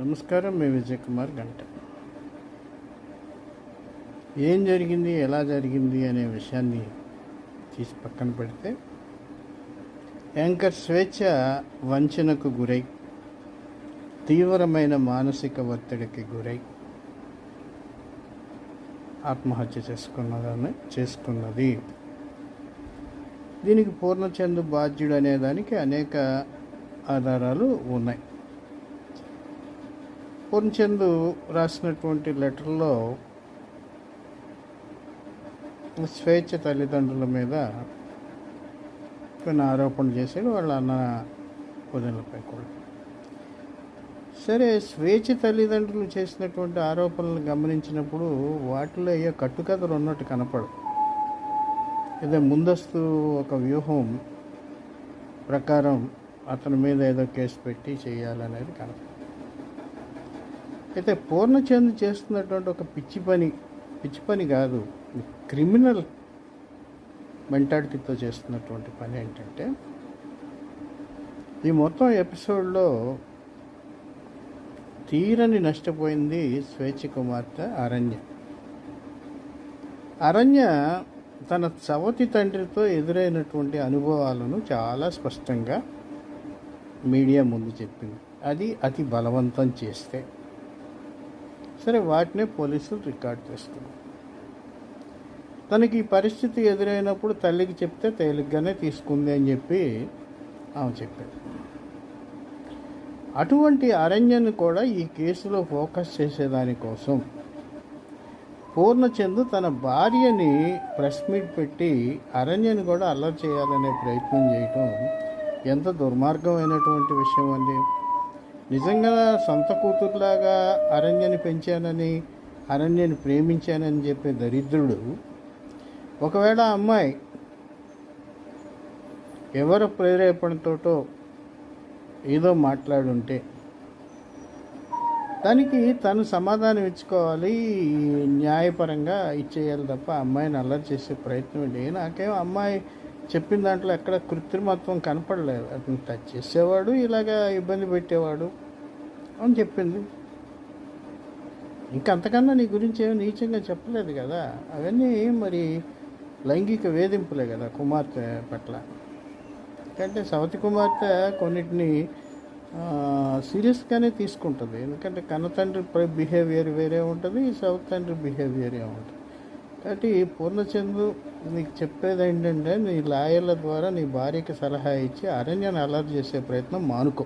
నమస్కారం. మేము విజయ్ కుమార్ గంట. ఏం జరిగింది, ఎలా జరిగింది అనే విషయాన్ని తీసి పక్కన పెడితే, యాంకర్ స్వేచ్ఛ వంచనకు గురై తీవ్రమైన మానసిక ఒత్తిడికి గురై ఆత్మహత్య చేసుకున్నది. దీనికి పూర్ణచంద్ బాధ్యుడు అనేదానికి అనేక ఆధారాలు ఉన్నాయి. పూర్ణచంద్ రాసినటువంటి లెటర్లో స్వేచ్ఛ తల్లిదండ్రుల మీద కొన్ని ఆరోపణలు చేశాడు, వాళ్ళ అన్న వదినలపై కూడా. సరే, స్వేచ్ఛ తల్లిదండ్రులు చేసినటువంటి ఆరోపణలు గమనించినప్పుడు వాటిలో ఏ కట్టుకథలు ఉన్నట్టు కనపడదు. ఏదో ముందస్తు ఒక వ్యూహం ప్రకారం అతని మీద ఏదో కేసు పెట్టి చేయాలనేది కనపడదు. అయితే పూర్ణచంద్ చేస్తున్నటువంటి ఒక పిచ్చి పని కాదు, క్రిమినల్ మెంటాలిటీతో చేస్తున్నటువంటి పని ఏంటంటే, ఈ మొత్తం ఎపిసోడ్లో తీరని నష్టపోయింది స్వేచ్ఛ కుమార్తె అరణ్య తన సవతి తండ్రితో ఎదురైనటువంటి అనుభవాలను చాలా స్పష్టంగా మీడియా ముందు చెప్పింది. అది అతి బలవంతం చేస్తే సరే, వాటినే పోలీసులు రికార్డ్ చేస్తున్నారు. తనకి ఈ పరిస్థితి ఎదురైనప్పుడు తల్లికి చెప్తే తేలిగ్గానే తీసుకుంది అని చెప్పి ఆమె చెప్పారు. అటువంటి అరణ్యను కూడా ఈ కేసులో ఫోకస్ చేసేదానికోసం పూర్ణచంద్ తన భార్యని ప్రెస్ మీట్ పెట్టి అరణ్యని కూడా అల్లరి చేయాలనే ప్రయత్నం చేయటం ఎంత దుర్మార్గమైనటువంటి విషయం అండి. నిజంగా సొంత కూతురులాగా అరణ్యని పెంచానని, అరణ్యని ప్రేమించానని చెప్పే దరిద్రుడు ఒకవేళ అమ్మాయి ఎవరి ప్రేరేపణతోటో ఏదో మాట్లాడుంటే దానికి తను సమాధానం ఇచ్చుకోవాలి, న్యాయపరంగా ఇచ్చేయాలి తప్ప అమ్మాయిని అల్లరి చేసే ప్రయత్నం ఏంటి. నాకేం అమ్మాయి చెప్పిన దాంట్లో ఎక్కడ కృత్రిమత్వం కనపడలేదు. అతను టచ్ చేసేవాడు, ఇలాగా ఇబ్బంది పెట్టేవాడు అని చెప్పింది. ఇంకంతకన్నా నీ గురించి ఏమి నీచంగా చెప్పలేదు కదా. అవన్నీ మరి లైంగిక వేధింపులే కదా కుమార్తె పట్ల. ఎందుకంటే సవతి కుమార్తె కొన్నిటిని సీరియస్గానే తీసుకుంటుంది. ఎందుకంటే కన్నతండ్రి బిహేవియర్ వేరే ఉంటుంది, సవతి తండ్రి బిహేవియరే ఉంటుంది. కాబట్టి పూర్ణచంద్ నీకు చెప్పేది ఏంటంటే, నీ లాయర్ల ద్వారా నీ భార్యకి సలహా ఇచ్చి అరణ్యాన్ని అలర్ట్ చేసే ప్రయత్నం మానుకో.